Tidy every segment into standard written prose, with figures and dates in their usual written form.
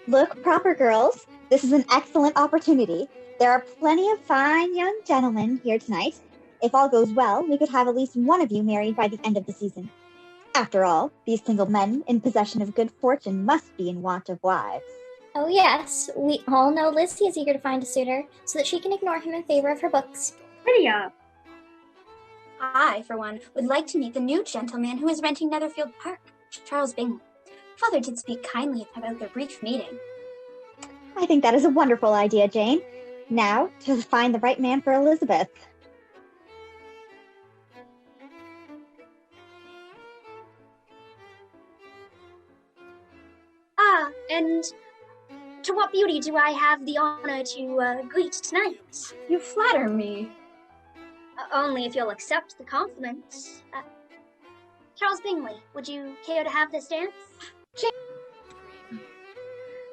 Look proper, girls. This is an excellent opportunity. There are plenty of fine young gentlemen here tonight. If all goes well, we could have at least one of you married by the end of the season. After all, these single men in possession of good fortune must be in want of wives. Oh yes, we all know Lizzie is eager to find a suitor so that she can ignore him in favor of her books. Lydia! I, for one, would like to meet the new gentleman who is renting Netherfield Park, Charles Bingley. Father did speak kindly about their brief meeting. I think that is a wonderful idea, Jane. Now, to find the right man for Elizabeth. Ah, and to what beauty do I have the honor to greet tonight? You flatter me. Only if you'll accept the compliment. Charles Bingley, would you care to have this dance?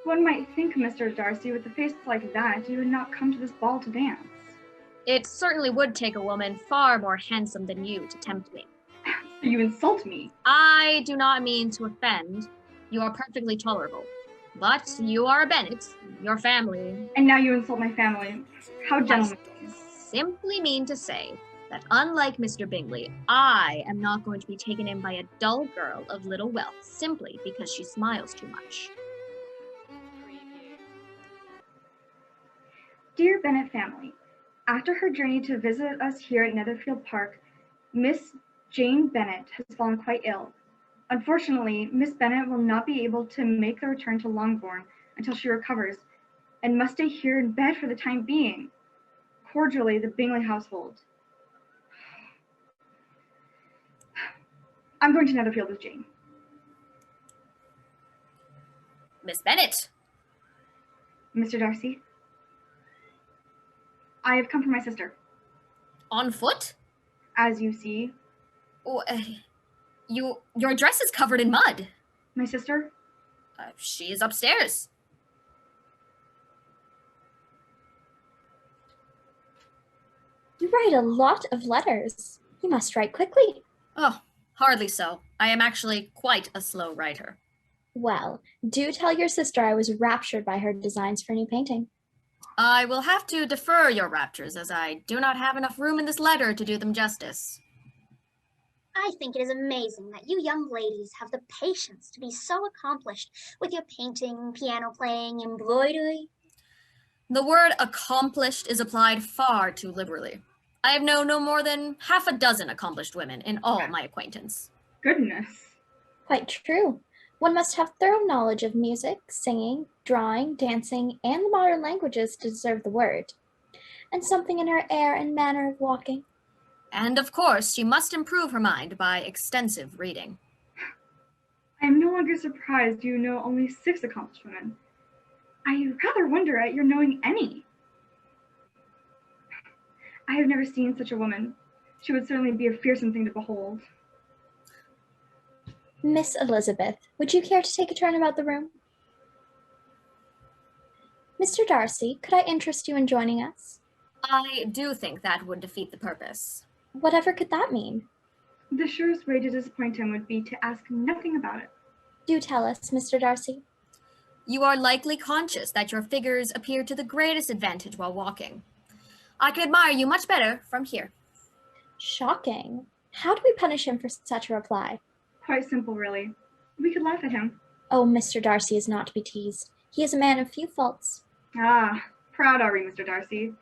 One might think, Mr. Darcy, with a face like that, you would not come to this ball to dance. It certainly would take a woman far more handsome than you to tempt me. You insult me. I do not mean to offend. You are perfectly tolerable. But you are a Bennet, your family. And now you insult my family. How gentlemanly. I simply mean to say that unlike Mr. Bingley, I am not going to be taken in by a dull girl of little wealth simply because she smiles too much. Dear Bennet family, after her journey to visit us here at Netherfield Park, Miss Jane Bennet has fallen quite ill. Unfortunately, Miss Bennet will not be able to make the return to Longbourn until she recovers, and must stay here in bed for the time being. Cordially, the Bingley household. I'm going to Netherfield with Jane. Miss Bennet! Mr. Darcy? I have come for my sister. On foot? As you see. Oh, your dress is covered in mud. My sister? She is upstairs. You write a lot of letters. You must write quickly. Oh, hardly so. I am actually quite a slow writer. Well, do tell your sister I was raptured by her designs for a new painting. I will have to defer your raptures, as I do not have enough room in this letter to do them justice. I think it is amazing that you young ladies have the patience to be so accomplished with your painting, piano playing, embroidery. The word accomplished is applied far too liberally. I have known no more than half a dozen accomplished women in all my acquaintance. Goodness. Quite true. One must have thorough knowledge of music, singing, drawing, dancing, and the modern languages to deserve the word. And something in her air and manner of walking. And of course, she must improve her mind by extensive reading. I am no longer surprised you know only 6 accomplished women. I rather wonder at your knowing any. I have never seen such a woman. She would certainly be a fearsome thing to behold. Miss Elizabeth, would you care to take a turn about the room? Mr. Darcy, could I interest you in joining us? I do think that would defeat the purpose. Whatever could that mean? The surest way to disappoint him would be to ask nothing about it. Do tell us, Mr. Darcy. You are likely conscious that your figures appear to the greatest advantage while walking. I can admire you much better from here. Shocking. How do we punish him for such a reply? Quite simple, really. We could laugh at him. Oh, Mr. Darcy is not to be teased. He is a man of few faults. Ah, proud are we, Mr. Darcy.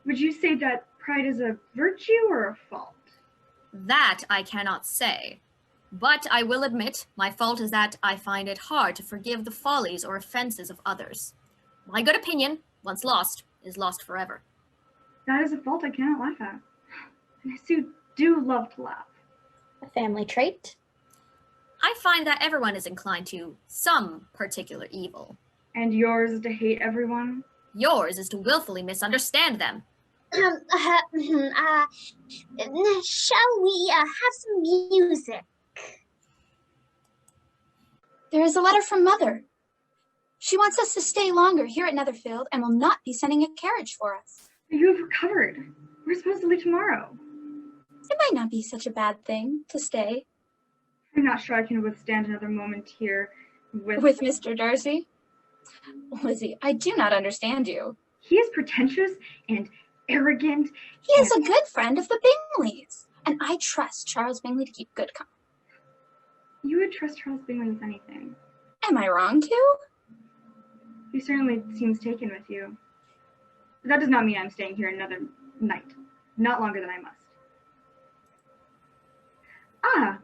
Would you say that pride is a virtue or a fault? That I cannot say. But I will admit, my fault is that I find it hard to forgive the follies or offenses of others. My good opinion, once lost, is lost forever. That is a fault I cannot laugh at. And I do love to laugh. A family trait? I find that everyone is inclined to some particular evil. And yours is to hate everyone? Yours is to willfully misunderstand them. Shall we have some music? There is a letter from Mother. She wants us to stay longer here at Netherfield and will not be sending a carriage for us. You have recovered. We're supposed to leave tomorrow. It might not be such a bad thing to stay. I'm not sure I can withstand another moment here with Mr. Darcy? Lizzie, I do not understand you. He is pretentious and arrogant. He is a good friend of the Bingleys, and I trust Charles Bingley to keep good company. You would trust Charles Bingley with anything. Am I wrong to? He certainly seems taken with you. But that does not mean I'm staying here another night. Not longer than I must. Ah,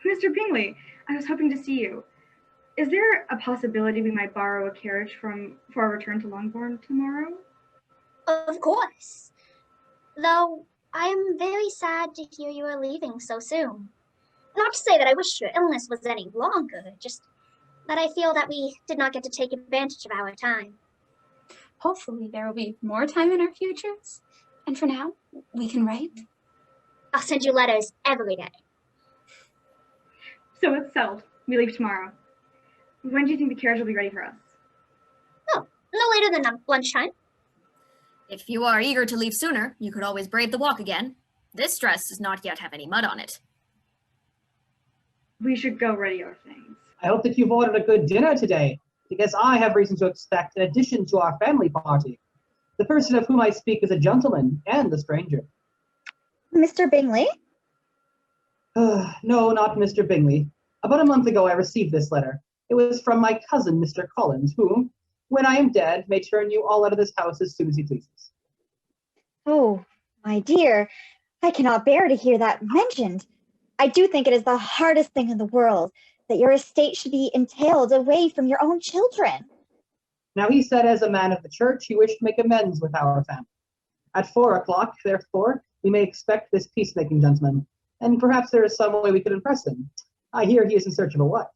Mr. Bingley, I was hoping to see you. Is there a possibility we might borrow a carriage for our return to Longbourn tomorrow? Of course. Though I am very sad to hear you are leaving so soon. Not to say that I wish your illness was any longer, just that I feel that we did not get to take advantage of our time. Hopefully there will be more time in our futures. And for now, we can write. I'll send you letters every day. So it's settled. We leave tomorrow. When do you think the carriage will be ready for us? Oh, no later than lunchtime. If you are eager to leave sooner, you could always brave the walk again. This dress does not yet have any mud on it. We should go ready our things. I hope that you've ordered a good dinner today, because I have reason to expect an addition to our family party. The person of whom I speak is a gentleman and a stranger. Mr. Bingley? No, not Mr. Bingley. About a month ago I received this letter. It was from my cousin, Mr. Collins, who, when I am dead, may turn you all out of this house as soon as he pleases. Oh, my dear, I cannot bear to hear that mentioned. I do think it is the hardest thing in the world that your estate should be entailed away from your own children. Now he said as a man of the church he wished to make amends with our family. At 4 o'clock, therefore, we may expect this peacemaking gentleman, and perhaps there is some way we could impress him. I hear he is in search of a wife.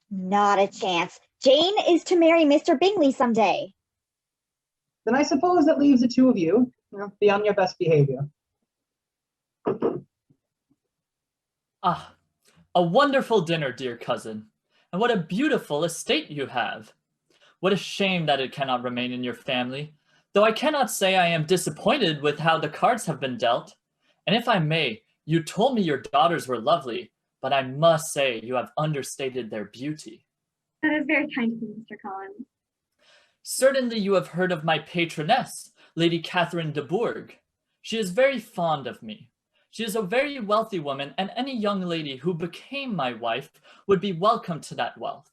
Not a chance. Jane is to marry Mr. Bingley someday. Then I suppose that leaves the two of you. Be on your best behavior. Ah, a wonderful dinner, dear cousin. And what a beautiful estate you have. What a shame that it cannot remain in your family, though I cannot say I am disappointed with how the cards have been dealt. And if I may, you told me your daughters were lovely, but I must say you have understated their beauty. That is very kind of you, Mr. Collins. Certainly you have heard of my patroness, Lady Catherine de Bourgh. She is very fond of me. She is a very wealthy woman, and any young lady who became my wife would be welcome to that wealth.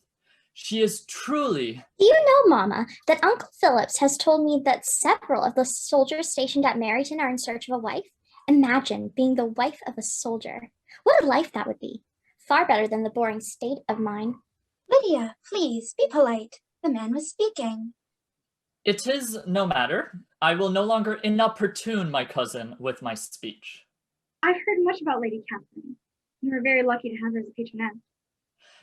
She is truly... Do you know, Mama, that Uncle Phillips has told me that several of the soldiers stationed at Meryton are in search of a wife? Imagine being the wife of a soldier. What a life that would be. Far better than the boring state of mine. Lydia, please, be polite. The man was speaking. It is no matter. I will no longer inopportune my cousin with my speech. I've heard much about Lady Catherine. You were very lucky to have her as a patroness.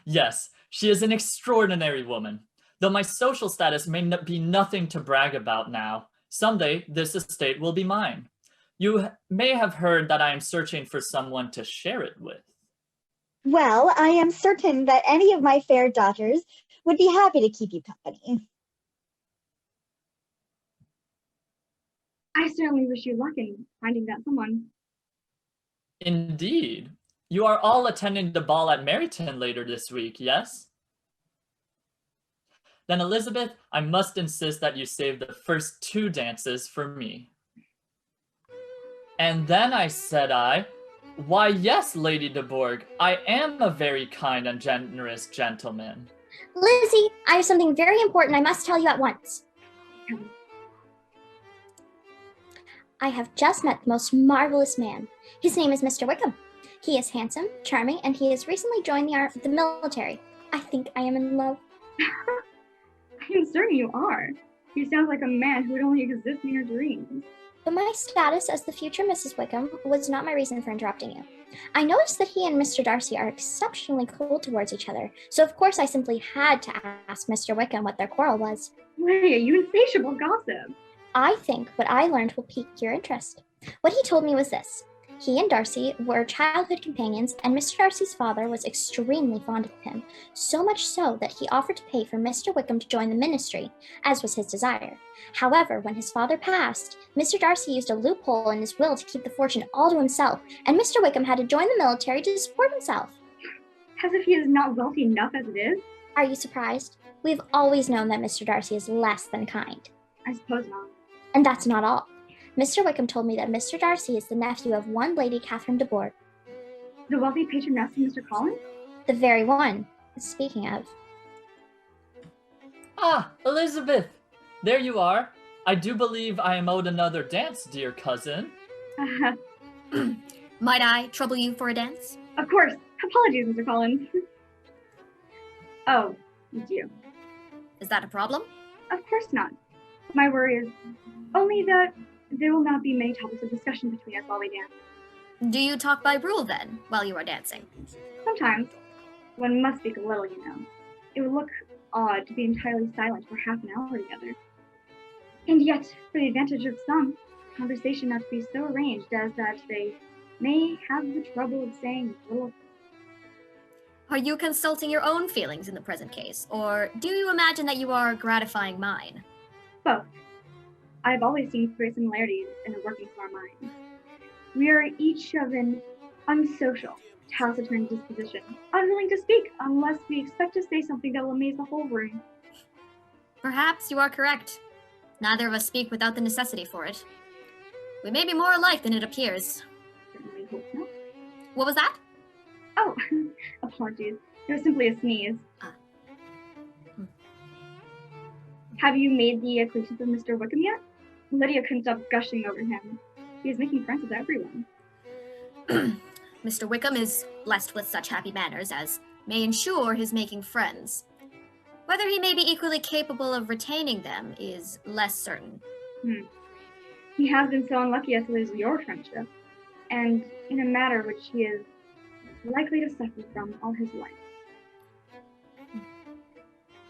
Yes, she is an extraordinary woman. Though my social status may be nothing to brag about now, someday this estate will be mine. You may have heard that I am searching for someone to share it with. Well, I am certain that any of my fair daughters would be happy to keep you company. I certainly wish you luck in finding that someone. Indeed. You are all attending the ball at Meryton later this week, yes? Then, Elizabeth, I must insist that you save the first 2 dances for me. And then why yes, Lady de Bourgh, I am a very kind and generous gentleman. Lizzie, I have something very important I must tell you at once. I have just met the most marvelous man. His name is Mr. Wickham. He is handsome, charming, and he has recently joined the military. I think I am in love. I am certain you are. You sound like a man who would only exist in your dreams. But my status as the future Mrs. Wickham was not my reason for interrupting you. I noticed that he and Mr. Darcy are exceptionally cold towards each other, so of course I simply had to ask Mr. Wickham what their quarrel was. Lydia, you insatiable gossip. I think what I learned will pique your interest. What he told me was this. He and Darcy were childhood companions, and Mr. Darcy's father was extremely fond of him, so much so that he offered to pay for Mr. Wickham to join the ministry, as was his desire. However, when his father passed, Mr. Darcy used a loophole in his will to keep the fortune all to himself, and Mr. Wickham had to join the military to support himself. As if he is not wealthy enough as it is. Are you surprised? We've always known that Mr. Darcy is less than kind. I suppose not. And that's not all. Mr. Wickham told me that Mr. Darcy is the nephew of one Lady Catherine de Bourgh. The wealthy patroness of Mr. Collins? The very one. Speaking of. Ah, Elizabeth! There you are. I do believe I am owed another dance, dear cousin. Might I trouble you for a dance? Of course. Apologies, Mr. Collins. Oh, it's you. Is that a problem? Of course not. My worry is only that there will not be many topics of discussion between us while we dance. Do you talk by rule then, while you are dancing? Sometimes. One must speak a little, you know. It would look odd to be entirely silent for half an hour together. And yet, for the advantage of some, conversation ought to be so arranged as that they may have the trouble of saying little. Are you consulting your own feelings in the present case, or do you imagine that you are gratifying mine? Both. I've always seen great similarities in the workings of our minds. We are each of an unsocial, taciturn disposition, unwilling to speak unless we expect to say something that will amaze the whole room. Perhaps you are correct. Neither of us speak without the necessity for it. We may be more alike than it appears. Certainly hope not. What was that? Oh, apologies. It was simply a sneeze. Have you made the acquaintance of Mr. Wickham yet? Lydia couldn't stop gushing over him. He is making friends with everyone. Mr. Wickham is blessed with such happy manners as may ensure his making friends. Whether he may be equally capable of retaining them is less certain. He has been so unlucky as to lose your friendship, and in a matter which he is likely to suffer from all his life.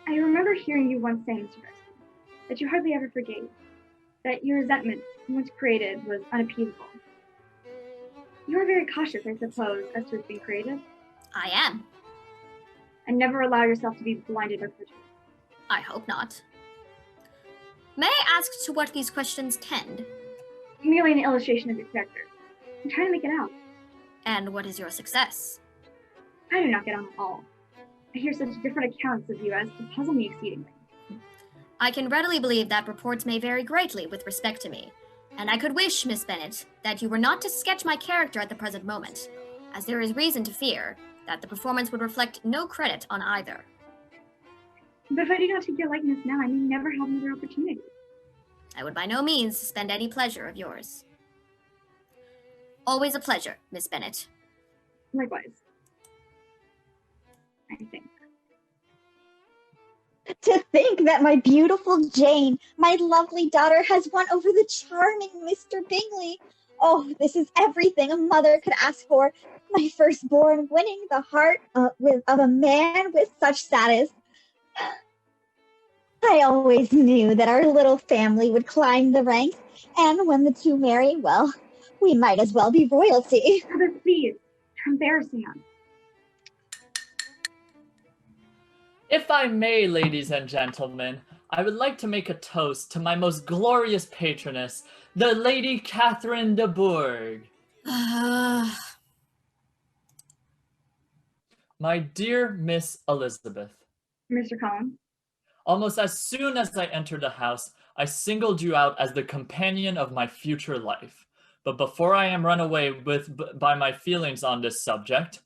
I remember hearing you once say, Mr. Darcy, that you hardly ever forgave, that your resentment, once created, was unappeasable. You are very cautious, I suppose, as to its being created. I am. And never allow yourself to be blinded by prejudice. I hope not. May I ask to what these questions tend? Merely an illustration of your character. I'm trying to make it out. And what is your success? I do not get on at all. I hear such different accounts of you as to puzzle me exceedingly. I can readily believe that reports may vary greatly with respect to me, and I could wish, Miss Bennet, that you were not to sketch my character at the present moment, as there is reason to fear that the performance would reflect no credit on either. But if I do not take your likeness now, I may never have another opportunity. I would by no means suspend any pleasure of yours. Always a pleasure, Miss Bennet. Likewise. I think. To think that my beautiful Jane, my lovely daughter, has won over the charming Mr. Bingley. Oh, this is everything a mother could ask for. My firstborn winning the heart of a man with such status. I always knew that our little family would climb the ranks, and when the two marry, well, we might as well be royalty. Mother, please, you're embarrassing us. If I may, ladies and gentlemen, I would like to make a toast to my most glorious patroness, the Lady Catherine de Bourgh. My dear Miss Elizabeth. Mr. Collins. Almost as soon as I entered the house, I singled you out as the companion of my future life. But before I am run away by my feelings on this subject,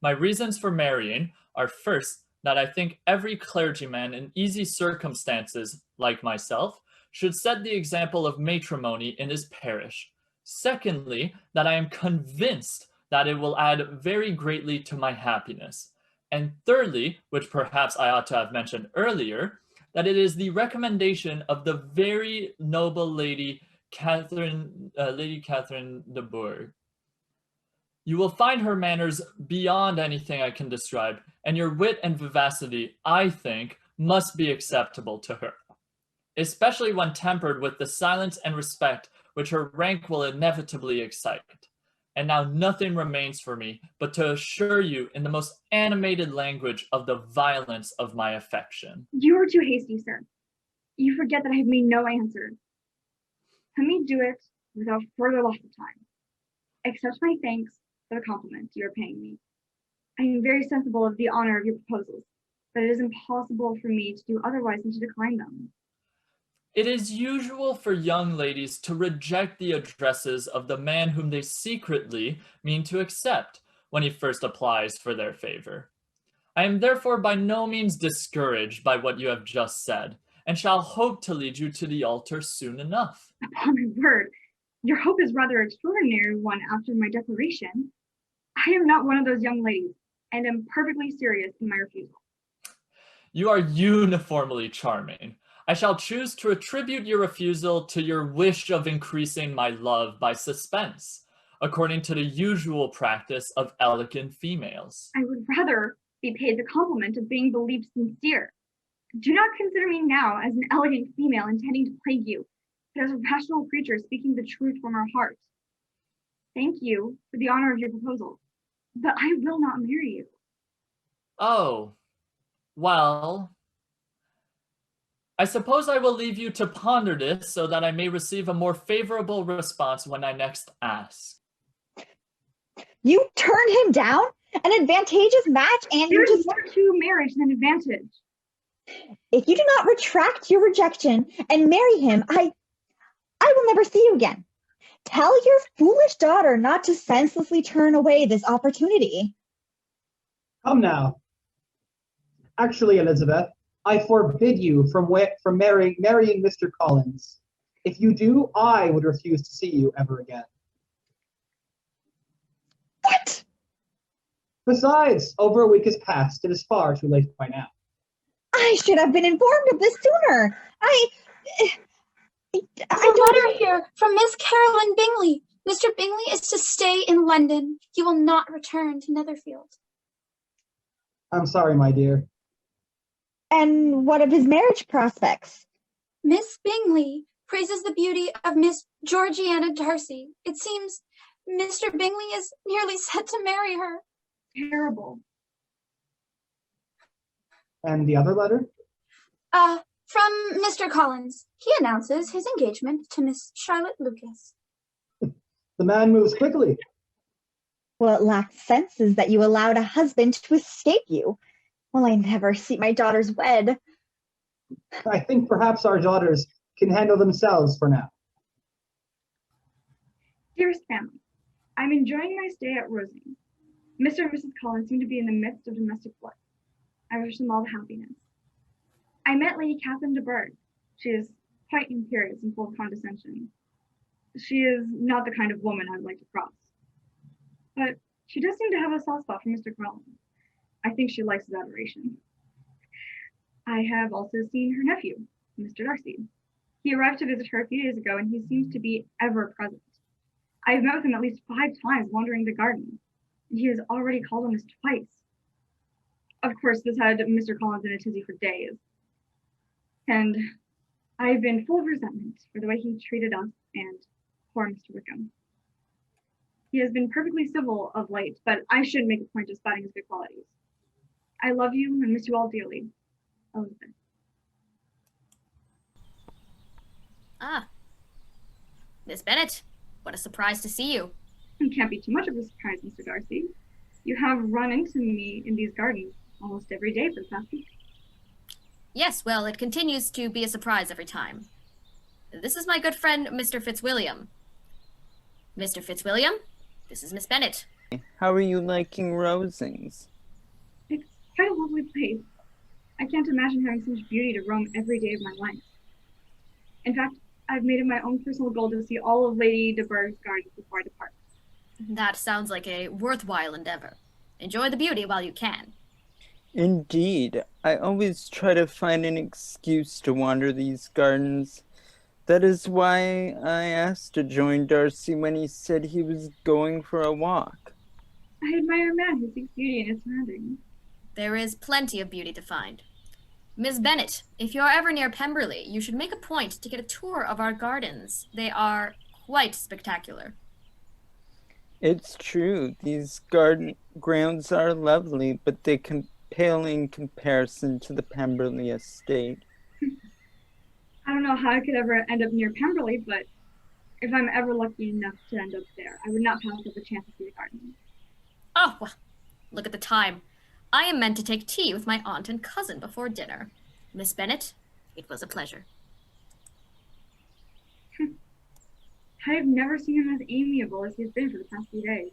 my reasons for marrying are first, that I think every clergyman in easy circumstances, like myself, should set the example of matrimony in his parish. Secondly, that I am convinced that it will add very greatly to my happiness. And thirdly, which perhaps I ought to have mentioned earlier, that it is the recommendation of the very noble Lady Catherine de Bourgh. You will find her manners beyond anything I can describe, and your wit and vivacity, I think, must be acceptable to her, especially when tempered with the silence and respect which her rank will inevitably excite. And now nothing remains for me but to assure you in the most animated language of the violence of my affection. You are too hasty, sir. You forget that I have made no answer. Let me do it without further loss of time. Accept my thanks for the compliment you are paying me. I am very sensible of the honor of your proposals, but it is impossible for me to do otherwise than to decline them. It is usual for young ladies to reject the addresses of the man whom they secretly mean to accept when he first applies for their favor. I am therefore by no means discouraged by what you have just said, and shall hope to lead you to the altar soon enough. Upon my word, your hope is rather extraordinary one after my declaration. I am not one of those young ladies, and am perfectly serious in my refusal. You are uniformly charming. I shall choose to attribute your refusal to your wish of increasing my love by suspense, according to the usual practice of elegant females. I would rather be paid the compliment of being believed sincere. Do not consider me now as an elegant female intending to plague you, but as a rational creature speaking the truth from her heart. Thank you for the honor of your proposal, but I will not marry you. Oh, well, I suppose I will leave you to ponder this so that I may receive a more favorable response when I next ask. You turned him down? An advantageous match, and you There is just... more to marriage than advantage. If you do not retract your rejection and marry him, I will never see you again. Tell your foolish daughter not to senselessly turn away this opportunity. Come now. Actually, Elizabeth, I forbid you from marrying Mr. Collins. If you do, I would refuse to see you ever again. What? Besides, over a week has passed. It is far too late by now. I should have been informed of this sooner. I There's a letter here from Miss Caroline Bingley. Mr. Bingley is to stay in London. He will not return to Netherfield. I'm sorry, my dear. And what of his marriage prospects? Miss Bingley praises the beauty of Miss Georgiana Darcy. It seems Mr. Bingley is nearly set to marry her. Terrible. And the other letter? From Mr. Collins. He announces his engagement to Miss Charlotte Lucas. The man moves quickly. Well, it lacks senses that you allowed a husband to escape you. Will I never see my daughters wed? I think perhaps our daughters can handle themselves for now. Dearest family, I'm enjoying my stay at Rosings. Mr. and Mrs. Collins seem to be in the midst of domestic life. I wish them all the happiness. I met Lady Catherine de Bourgh. She is quite imperious and full of condescension. She is not the kind of woman I would like to cross. But she does seem to have a soft spot for Mr. Collins. I think she likes his adoration. I have also seen her nephew, Mr. Darcy. He arrived to visit her a few days ago, and he seems to be ever present. I have met with him at least 5 times wandering the garden. He has already called on us twice. Of course, this had Mr. Collins in a tizzy for days. And I've been full of resentment for the way he treated us and poor Mr. Wickham. He has been perfectly civil of late, but I should make a point of spotting his good qualities. I love you and miss you all dearly. Elizabeth. Ah, Miss Bennet, what a surprise to see you. It can't be too much of a surprise, Mr. Darcy. You have run into me in these gardens almost every day for the past week. Yes, well, it continues to be a surprise every time. This is my good friend, Mr. Fitzwilliam. Mr. Fitzwilliam, this is Miss Bennet. How are you liking Rosings? It's quite a lovely place. I can't imagine having so much beauty to roam every day of my life. In fact, I've made it my own personal goal to see all of Lady de Bourgh's gardens before I depart. That sounds like a worthwhile endeavor. Enjoy the beauty while you can. Indeed. I always try to find an excuse to wander these gardens. That is why I asked to join Darcy when he said he was going for a walk. I admire a man who seeks beauty in his surroundings. There is plenty of beauty to find. Miss Bennet, if you're ever near Pemberley, you should make a point to get a tour of our gardens. They are quite spectacular. It's true. These garden grounds are lovely, but they pale in comparison to the Pemberley estate. I don't know how I could ever end up near Pemberley, but if I'm ever lucky enough to end up there, I would not pass up a chance to see the garden. Oh, well, look at the time. I am meant to take tea with my aunt and cousin before dinner. Miss Bennet, it was a pleasure. I've never seen him as amiable as he's been for the past few days.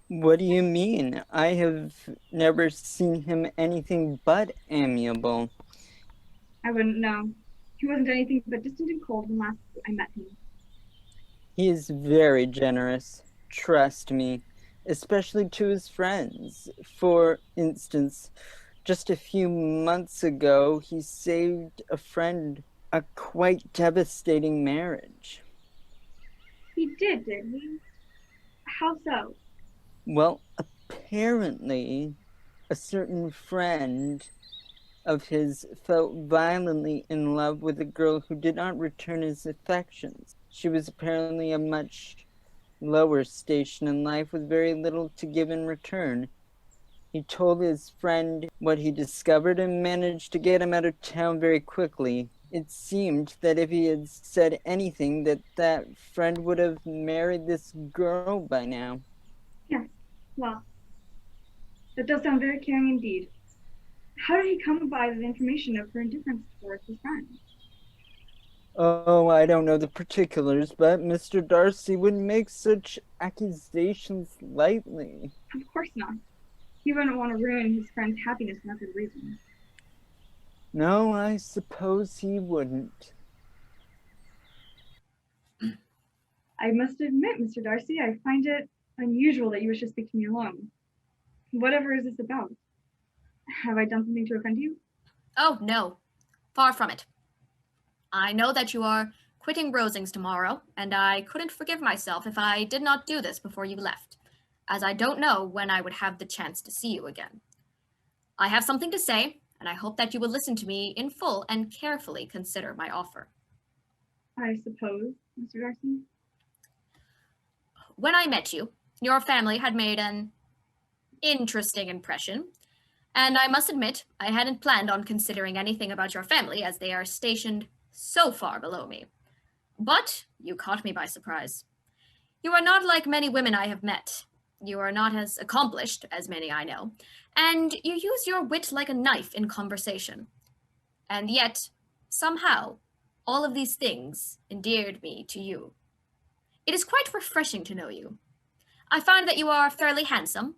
What do you mean? I have never seen him anything but amiable. I wouldn't know. He wasn't anything but distant and cold when last I met him. He is very generous, trust me, especially to his friends. For instance, just a few months ago, he saved a friend a quite devastating marriage. He did he? How so? Well, apparently, a certain friend of his fell violently in love with a girl who did not return his affections. She was apparently a much lower station in life with very little to give in return. He told his friend what he discovered and managed to get him out of town very quickly. It seemed that if he had said anything, that friend would have married this girl by now. Yes, well, that does sound very caring indeed. How did he come by the information of her indifference towards his friend? Oh, I don't know the particulars, but Mr. Darcy wouldn't make such accusations lightly. Of course not. He wouldn't want to ruin his friend's happiness for no good reason. No, I suppose he wouldn't. I must admit, Mr. Darcy, I find it unusual that you wish to speak to me alone. Whatever is this about? Have I done something to offend you? Oh, no. Far from it. I know that you are quitting Rosings tomorrow, and I couldn't forgive myself if I did not do this before you left, as I don't know when I would have the chance to see you again. I have something to say, and I hope that you will listen to me in full and carefully consider my offer. I suppose, Mr. Darcy. When I met you, your family had made an interesting impression, and I must admit I hadn't planned on considering anything about your family as they are stationed so far below me. But you caught me by surprise. You are not like many women I have met. You are not as accomplished as many I know, and you use your wit like a knife in conversation. And yet, somehow, all of these things endeared me to you. It is quite refreshing to know you. I find that you are fairly handsome,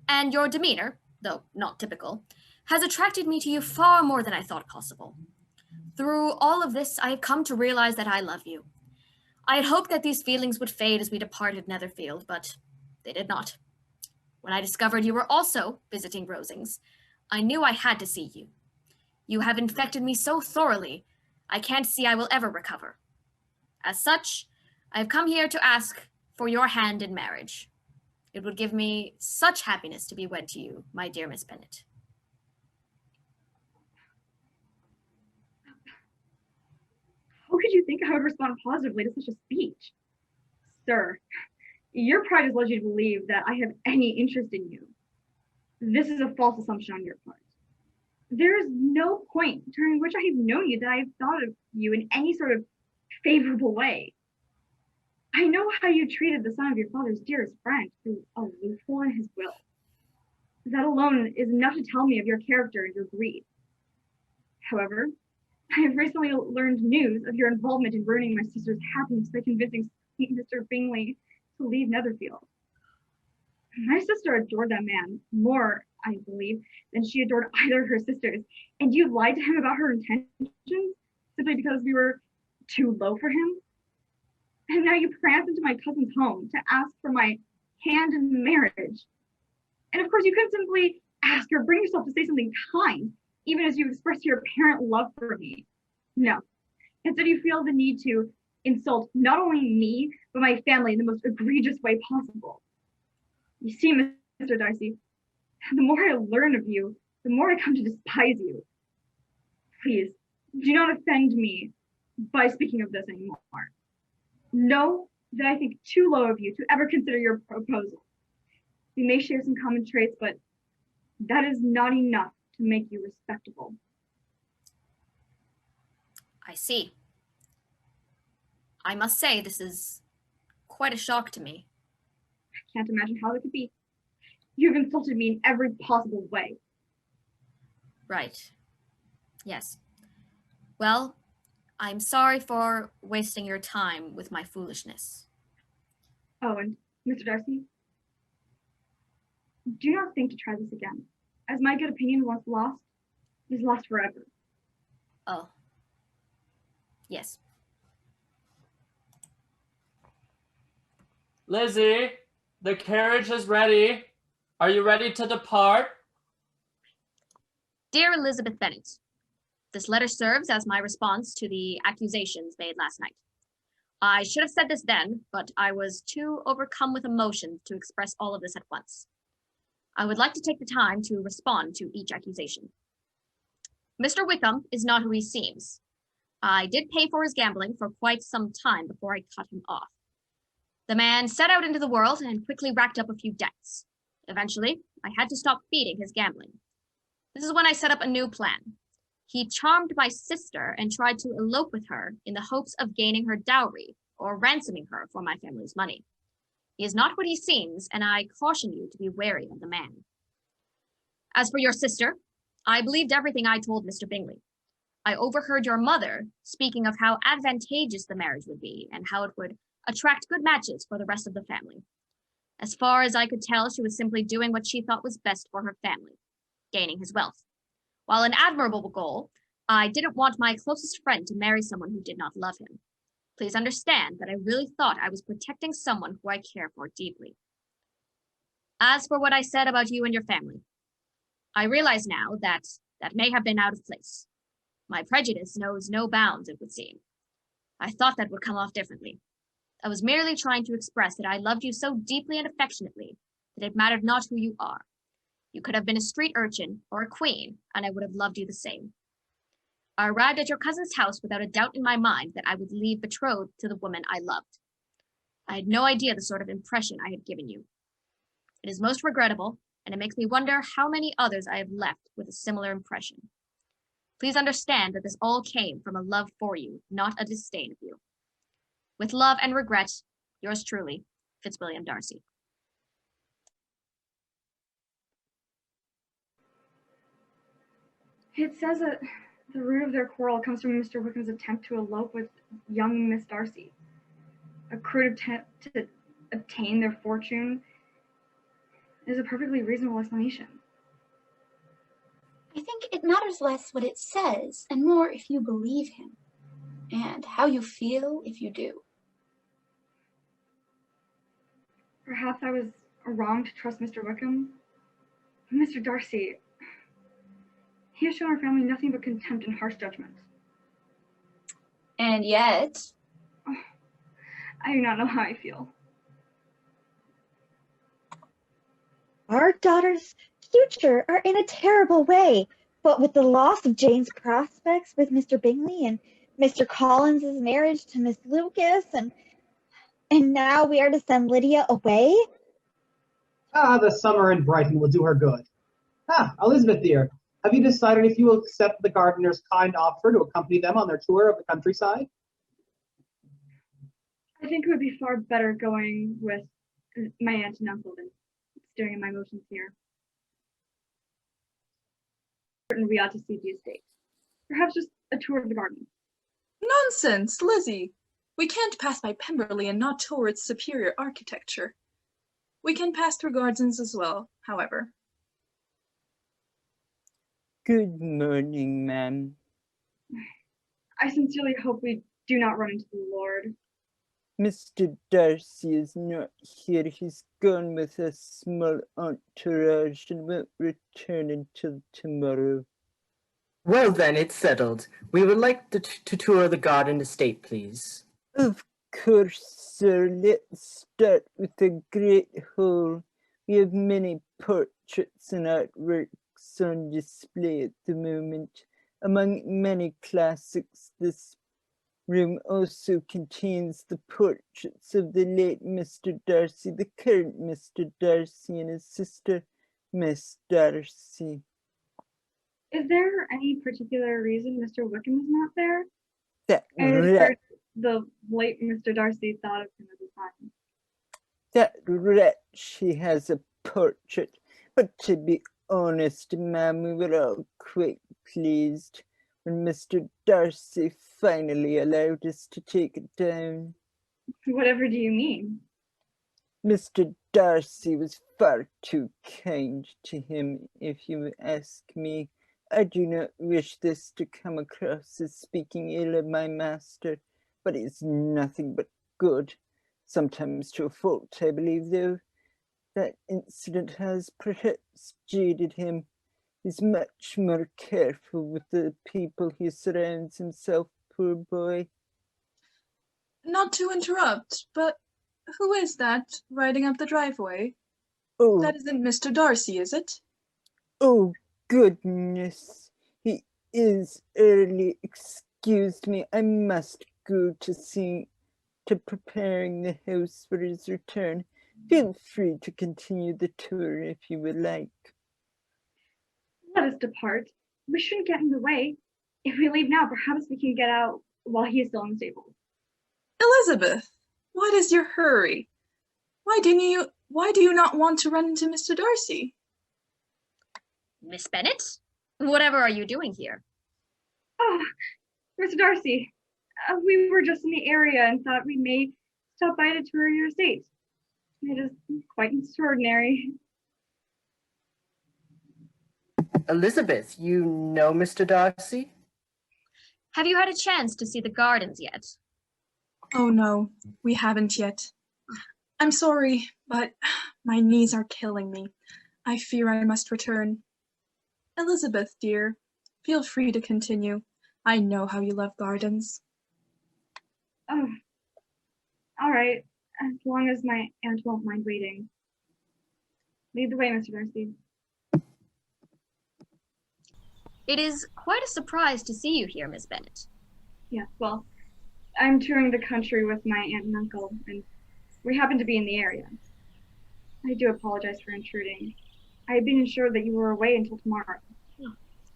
and your demeanor, though not typical, has attracted me to you far more than I thought possible. Through all of this, I have come to realize that I love you. I had hoped that these feelings would fade as we departed Netherfield, but they did not. When I discovered you were also visiting Rosings, I knew I had to see you. You have infected me so thoroughly, I can't see I will ever recover. As such, I have come here to ask for your hand in marriage. It would give me such happiness to be wed to you, my dear Miss Bennet. How could you think I would respond positively to such a speech? Sir, your pride has led you to believe that I have any interest in you. This is a false assumption on your part. There is no point during which I have known you that I have thought of you in any sort of favorable way. I know how you treated the son of your father's dearest friend through a loophole in his will. That alone is enough to tell me of your character and your greed. However, I have recently learned news of your involvement in ruining my sister's happiness by convincing Mr. Bingley to leave Netherfield. My sister adored that man more, I believe, than she adored either of her sisters, and you lied to him about her intentions simply because we were too low for him. And now you prance into my cousin's home to ask for my hand in marriage. And of course, you couldn't simply ask or bring yourself to say something kind, even as you express your apparent love for me. No. Instead, you feel the need to insult not only me, but my family in the most egregious way possible. You see, Mr. Darcy, the more I learn of you, the more I come to despise you. Please, do not offend me by speaking of this anymore. Know that I think too low of you to ever consider your proposal. We may share some common traits, but that is not enough to make you respectable. I see. I must say this is quite a shock to me. I can't imagine how it could be. You've insulted me in every possible way. Right. Yes. Well, I'm sorry for wasting your time with my foolishness. Oh, and Mr. Darcy, do not think to try this again, as my good opinion once lost is lost forever. Oh. Yes. Lizzie, the carriage is ready. Are you ready to depart? Dear Elizabeth Bennet, this letter serves as my response to the accusations made last night. I should have said this then, but I was too overcome with emotion to express all of this at once. I would like to take the time to respond to each accusation. Mr. Wickham is not who he seems. I did pay for his gambling for quite some time before I cut him off. The man set out into the world and quickly racked up a few debts. Eventually, I had to stop feeding his gambling. This is when I set up a new plan. He charmed my sister and tried to elope with her in the hopes of gaining her dowry or ransoming her for my family's money. He is not what he seems, and I caution you to be wary of the man. As for your sister, I believed everything I told Mr. Bingley. I overheard your mother speaking of how advantageous the marriage would be and how it would attract good matches for the rest of the family. As far as I could tell, she was simply doing what she thought was best for her family, gaining his wealth. While an admirable goal, I didn't want my closest friend to marry someone who did not love him. Please understand that I really thought I was protecting someone who I care for deeply. As for what I said about you and your family, I realize now that that may have been out of place. My prejudice knows no bounds, it would seem. I thought that would come off differently. I was merely trying to express that I loved you so deeply and affectionately that it mattered not who you are. You could have been a street urchin or a queen, and I would have loved you the same. I arrived at your cousin's house without a doubt in my mind that I would leave betrothed to the woman I loved. I had no idea the sort of impression I had given you. It is most regrettable, and it makes me wonder how many others I have left with a similar impression. Please understand that this all came from a love for you, not a disdain of you. With love and regret, yours truly, Fitzwilliam Darcy. It says that the root of their quarrel comes from Mr. Wickham's attempt to elope with young Miss Darcy. A crude attempt to obtain their fortune is a perfectly reasonable explanation. I think it matters less what it says and more if you believe him, and how you feel if you do. Perhaps I was wrong to trust Mr. Wickham. Mr. Darcy, he has shown our family nothing but contempt and harsh judgment. And yet, I do not know how I feel. Our daughter's future are in a terrible way. What with the loss of Jane's prospects with Mr. Bingley and Mr. Collins's marriage to Miss Lucas, and now we are to send Lydia away? The summer in Brighton will do her good. Elizabeth dear, have you decided if you will accept the gardener's kind offer to accompany them on their tour of the countryside? I think it would be far better going with my aunt and uncle than staring at my motions here. We ought to see the estate. Perhaps just a tour of the garden. Nonsense, Lizzie. We can't pass by Pemberley and not tour its superior architecture. We can pass through gardens as well, however. Good morning, ma'am. I sincerely hope we do not run into the Lord. Mr. Darcy is not here. He's gone with a small entourage and won't return until tomorrow. Well then, it's settled. We would like to tour the garden estate, please. Of course, sir. Let's start with the Great Hall. We have many portraits and artworks on display at the moment. Among many classics, this room also contains the portraits of the late Mr. Darcy, the current Mr. Darcy, and his sister, Miss Darcy. Is there any particular reason Mr. Wickham is not there? That rat. The late Mr. Darcy thought of him at the time. That wretch, he has a portrait But to be honest, ma'am, we were all quite pleased when Mr. Darcy finally allowed us to take it down. Whatever do you mean? Mr. Darcy was far too kind to him, if you ask me. I do not wish this to come across as speaking ill of my master, but it's nothing but good. Sometimes to a fault, I believe, though. That incident has perhaps jaded him. He's much more careful with the people he surrounds himself, poor boy. Not to interrupt, but who is that riding up the driveway? Oh, That isn't Mr. Darcy, is it? oh, goodness. He is early. Excuse me, I must go to preparing the house for his return. Feel free to continue the tour if you would like. Let us depart. We shouldn't get in the way. If we leave now, perhaps we can get out while he is still in the stable. Elizabeth, what is your hurry? Why do you not want to run into Mr. Darcy? Miss Bennet? Whatever are you doing here? Oh, Mr. Darcy, we were just in the area and thought we may stop by to tour your estate. It is quite extraordinary. Elizabeth, you know Mr. Darcy? Have you had a chance to see the gardens yet? Oh no, we haven't yet. I'm sorry, but my knees are killing me. I fear I must return. Elizabeth, dear, feel free to continue. I know how you love gardens. Oh, all right, as long as my aunt won't mind waiting. Lead the way, Mr. Darcy. It is quite a surprise to see you here, Miss Bennet. Yes, well, I'm touring the country with my aunt and uncle, and we happen to be in the area. I do apologize for intruding. I had been assured that you were away until tomorrow.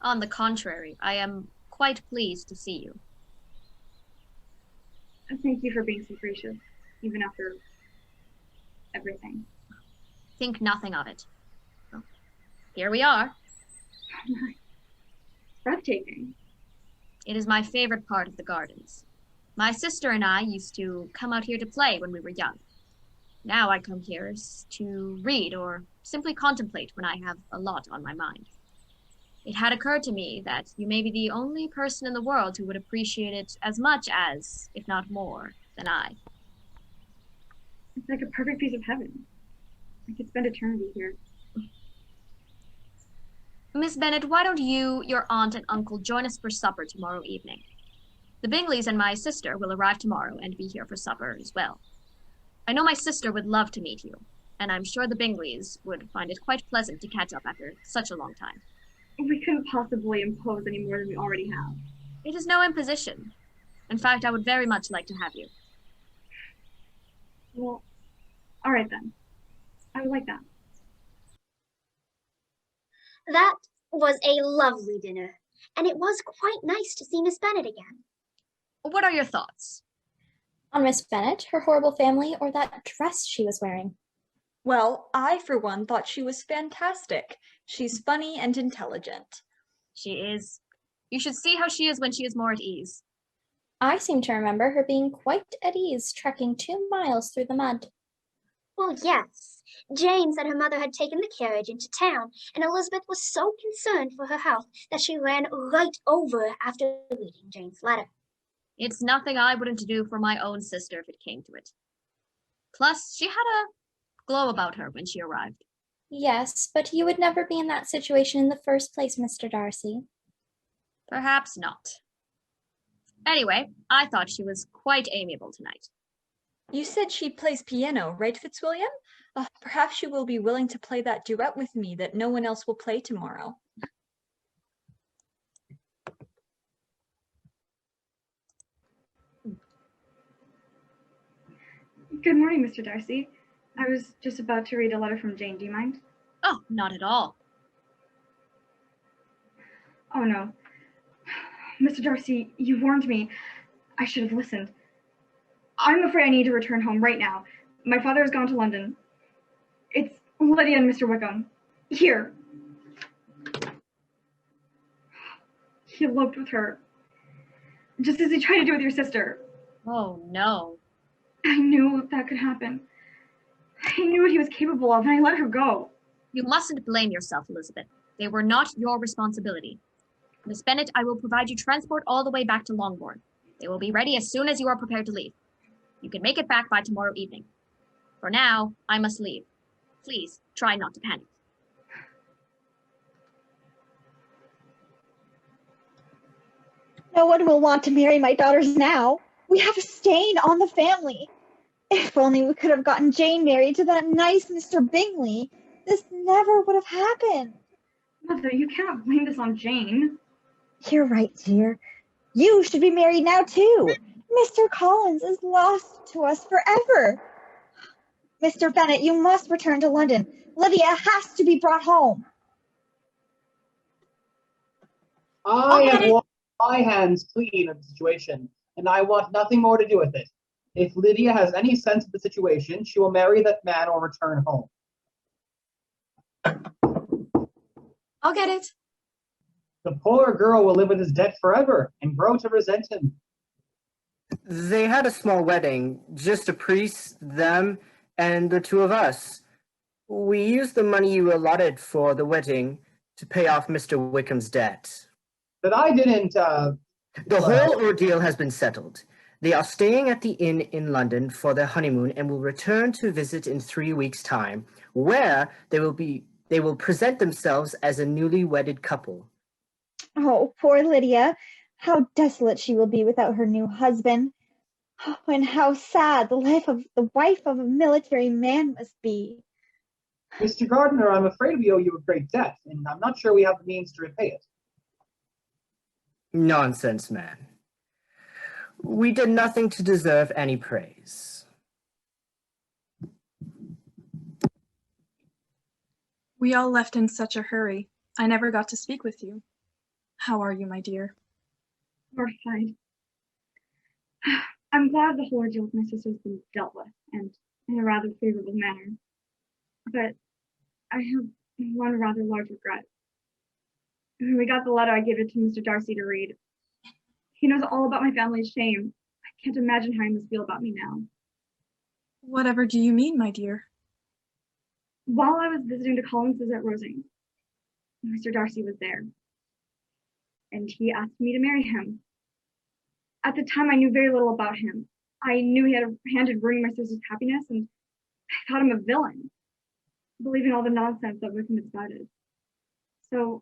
On the contrary, I am quite pleased to see you. Thank you for being so gracious, even after everything. Think nothing of it. Well, here we are. Breathtaking. It is my favorite part of the gardens. My sister and I used to come out here to play when we were young. Now I come here to read or simply contemplate when I have a lot on my mind. It had occurred to me that you may be the only person in the world who would appreciate it as much as, if not more, than I. It's like a perfect piece of heaven. I could spend eternity here. Miss Bennet, why don't you, your aunt, and uncle join us for supper tomorrow evening? The Bingleys and my sister will arrive tomorrow and be here for supper as well. I know my sister would love to meet you, and I'm sure the Bingleys would find it quite pleasant to catch up after such a long time. We couldn't possibly impose any more than we already have. It is no imposition. In fact, I would very much like to have you. Well, all right then. I would like that. That was a lovely dinner, and it was quite nice to see Miss Bennet again. What are your thoughts? On Miss Bennet, her horrible family, or that dress she was wearing? Well, I, for one, thought she was fantastic. She's funny and intelligent. She is. You should see how she is when she is more at ease. I seem to remember her being quite at ease trekking 2 miles through the mud. Well, yes. Jane said her mother had taken the carriage into town, and Elizabeth was so concerned for her health that she ran right over after reading Jane's letter. It's nothing I wouldn't do for my own sister if it came to it. Plus, she had a glow about her when she arrived. Yes, but you would never be in that situation in the first place, Mr. Darcy. Perhaps not. Anyway, I thought she was quite amiable tonight. You said she plays piano, right, Fitzwilliam? Perhaps she will be willing to play that duet with me that no one else will play tomorrow. Good morning, Mr. Darcy. I was just about to read a letter from Jane. Do you mind? Oh, not at all. Oh, no. Mr. Darcy, you warned me. I should have listened. I'm afraid I need to return home right now. My father has gone to London. It's Lydia and Mr. Wickham. Here. He eloped with her, just as he tried to do with your sister. Oh no. I knew that could happen. I knew what he was capable of, and I let her go. You mustn't blame yourself, Elizabeth. They were not your responsibility. Miss Bennet, I will provide you transport all the way back to Longbourn. They will be ready as soon as you are prepared to leave. You can make it back by tomorrow evening. For now, I must leave. Please try not to panic. No one will want to marry my daughters now. We have a stain on the family. If only we could have gotten Jane married to that nice Mr. Bingley, this never would have happened. Mother, you cannot blame this on Jane. You're right, dear. You should be married now, too. Mr. Collins is lost to us forever. Mr. Bennet, you must return to London. Lydia has to be brought home. I have washed my hands clean of the situation, and I want nothing more to do with it. If Lydia has any sense of the situation, she will marry that man or return home. I'll get it. The poor girl will live with his debt forever and grow to resent him. They had a small wedding, just a priest, them, and the two of us. We used the money you allotted for the wedding to pay off Mr. Wickham's debt. But I didn't, The whole ordeal has been settled. They are staying at the inn in London for their honeymoon and will return to visit in 3 weeks' time, where they will present themselves as a newly wedded couple. Oh, poor Lydia. How desolate she will be without her new husband. Oh, and how sad the life of the wife of a military man must be. Mr. Gardiner, I'm afraid we owe you a great debt, and I'm not sure we have the means to repay it. Nonsense, man. We did nothing to deserve any praise. We all left in such a hurry. I never got to speak with you. How are you, my dear? Mortified. I'm glad the whole ordeal with my sister has been dealt with, and in a rather favorable manner. But I have one rather large regret. When we got the letter, I gave it to Mr. Darcy to read. He knows all about my family's shame. I can't imagine how he must feel about me now. Whatever do you mean, my dear? While I was visiting the Collinses at Rosings, Mr. Darcy was there, and he asked me to marry him. At the time, I knew very little about him. I knew he had a hand in ruining my sister's happiness, and I thought him a villain, believing all the nonsense that Wickham had spouted. So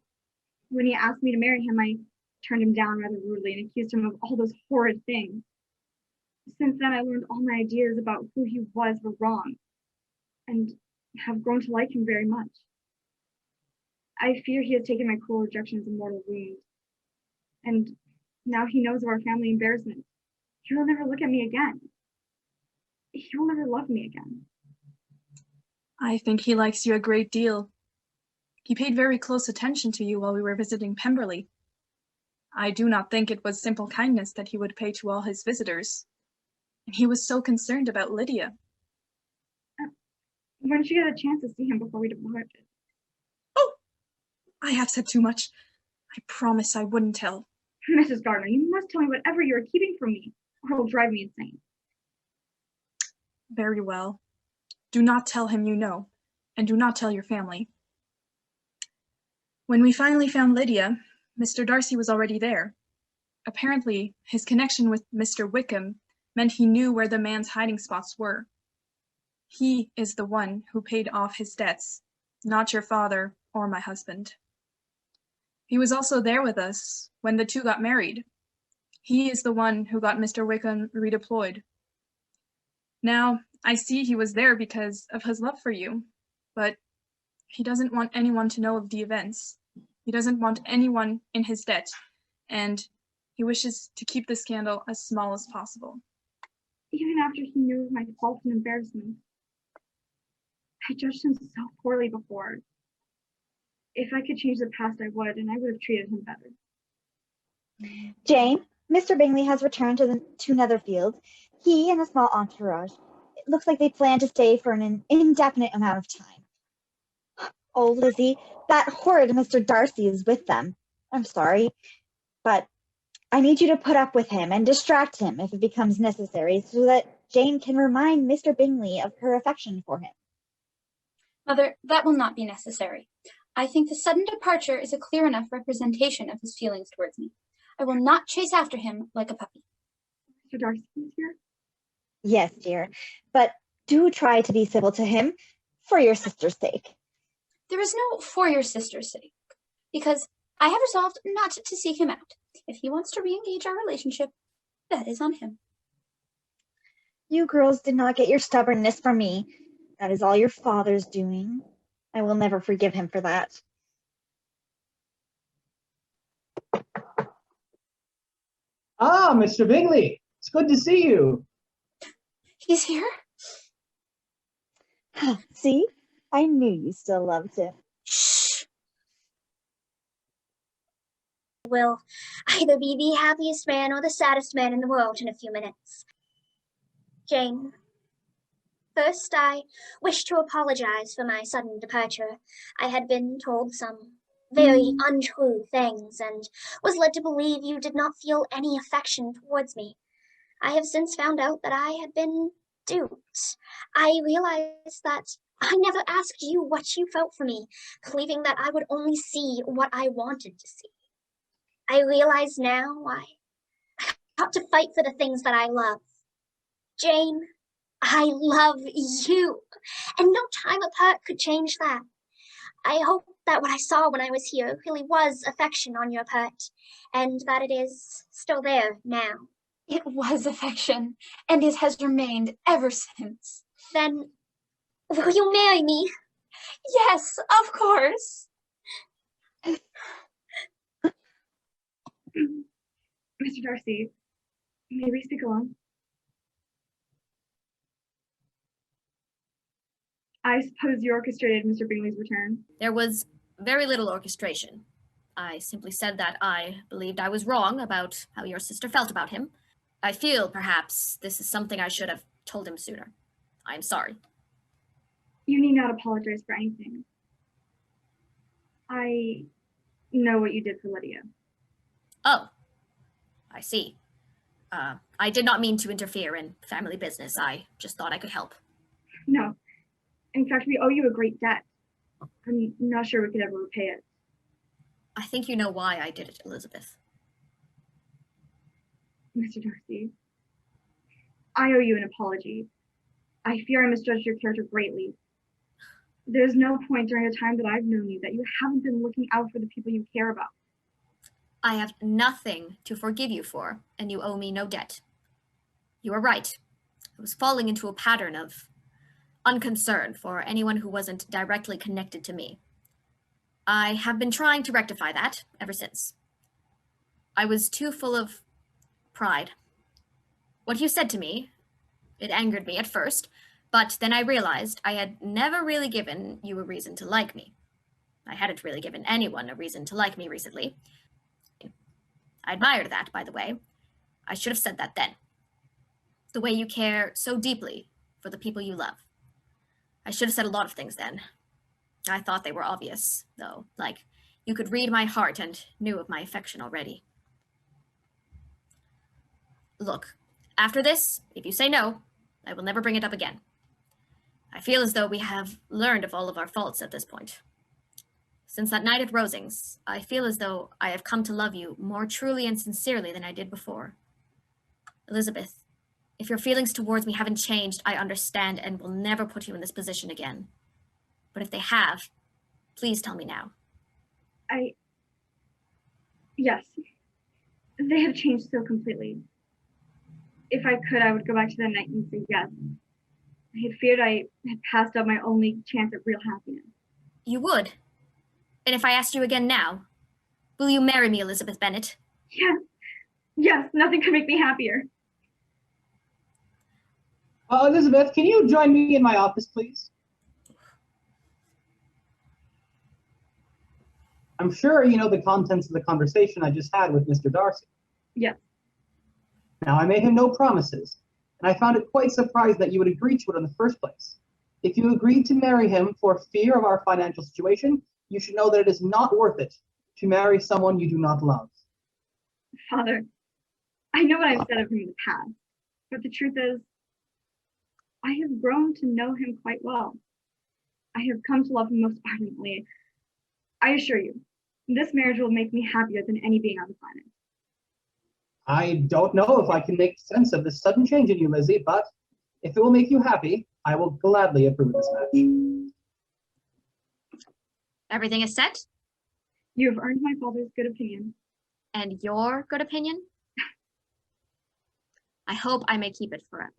when he asked me to marry him, I turned him down rather rudely and accused him of all those horrid things. Since then, I learned all my ideas about who he was were wrong, and have grown to like him very much. I fear he has taken my cruel rejection as a mortal wound, and now he knows of our family embarrassment. He will never look at me again. He will never love me again. I think he likes you a great deal. He paid very close attention to you while we were visiting Pemberley. I do not think it was simple kindness that he would pay to all his visitors. And he was so concerned about Lydia. When did you get a chance to see him before we departed? Oh, I have said too much. I promise I wouldn't tell. Mrs. Gardiner, you must tell me whatever you are keeping from me, or it will drive me insane. Very well. Do not tell him you know, and do not tell your family. When we finally found Lydia, Mr. Darcy was already there. Apparently, his connection with Mr. Wickham meant he knew where the man's hiding spots were. He is the one who paid off his debts, not your father or my husband. He was also there with us when the two got married. He is the one who got Mr. Wickham redeployed. Now, I see he was there because of his love for you, but he doesn't want anyone to know of the events. He doesn't want anyone in his debt, and he wishes to keep the scandal as small as possible. Even after he knew of my fault and embarrassment, I judged him so poorly before. If I could change the past, I would, and I would have treated him better. Jane, Mr. Bingley has returned to Netherfield. He and a small entourage. It looks like they plan to stay for an indefinite amount of time. Oh, Lizzie, that horrid Mr. Darcy is with them. I'm sorry, but I need you to put up with him and distract him if it becomes necessary so that Jane can remind Mr. Bingley of her affection for him. Mother, that will not be necessary. I think the sudden departure is a clear enough representation of his feelings towards me. I will not chase after him like a puppy. Mr. Darcy is here? Yes, dear, but do try to be civil to him for your sister's sake. There is no for your sister's sake, because I have resolved not to seek him out. If he wants to re-engage our relationship, that is on him. You girls did not get your stubbornness from me. That is all your father's doing. I will never forgive him for that. Ah, Mr. Bingley, it's good to see you. He's here? See? I knew you still loved him. Shh. Will either be the happiest man or the saddest man in the world in a few minutes. Jane, first I wish to apologize for my sudden departure. I had been told some very untrue things and was led to believe you did not feel any affection towards me. I have since found out that I had been duped. I realized that I never asked you what you felt for me, believing that I would only see what I wanted to see. I realize now I got to fight for the things that I love. Jane, I love you, and no time apart could change that. I hope that what I saw when I was here really was affection on your part, and that it is still there now. It was affection, and it has remained ever since. Then, will you marry me? Yes, of course. Mr. Darcy, may we speak alone? I suppose you orchestrated Mr. Bingley's return. There was very little orchestration. I simply said that I believed I was wrong about how your sister felt about him. I feel, perhaps, this is something I should have told him sooner. I am sorry. You need not apologize for anything. I know what you did for Lydia. Oh, I see. I did not mean to interfere in family business. I just thought I could help. No. In fact, we owe you a great debt. I'm not sure we could ever repay it. I think you know why I did it, Elizabeth. Mr. Darcy, I owe you an apology. I fear I misjudged your character greatly. There's no point during the time that I've known you that you haven't been looking out for the people you care about. I have nothing to forgive you for, and you owe me no debt. You are right. I was falling into a pattern of unconcern for anyone who wasn't directly connected to me. I have been trying to rectify that ever since. I was too full of pride. What you said to me, it angered me at first, but then I realized I had never really given you a reason to like me. I hadn't really given anyone a reason to like me recently. I admired that, by the way. I should have said that then. The way you care so deeply for the people you love. I should have said a lot of things then. I thought they were obvious, though, like you could read my heart and knew of my affection already. Look, after this, if you say no, I will never bring it up again. I feel as though we have learned of all of our faults at this point. Since that night at Rosings, I feel as though I have come to love you more truly and sincerely than I did before. Elizabeth, if your feelings towards me haven't changed, I understand and will never put you in this position again. But if they have, please tell me now. Yes. They have changed so completely. If I could, I would go back to that night and say yes. I had feared I had passed up my only chance at real happiness. You would? And if I asked you again now, will you marry me, Elizabeth Bennet? Yes. Yes, nothing could make me happier. Elizabeth, can you join me in my office, please? I'm sure you know the contents of the conversation I just had with Mr. Darcy. Yes. Now, I made him no promises, and I found it quite surprised that you would agree to it in the first place. If you agreed to marry him for fear of our financial situation, you should know that it is not worth it to marry someone you do not love. Father, I know what I've said of him in the past, but the truth is, I have grown to know him quite well. I have come to love him most ardently. I assure you, this marriage will make me happier than any being on the planet. I don't know if I can make sense of this sudden change in you, Lizzie, but if it will make you happy, I will gladly approve this match. Everything is set? You have earned my father's good opinion. And your good opinion? I hope I may keep it forever.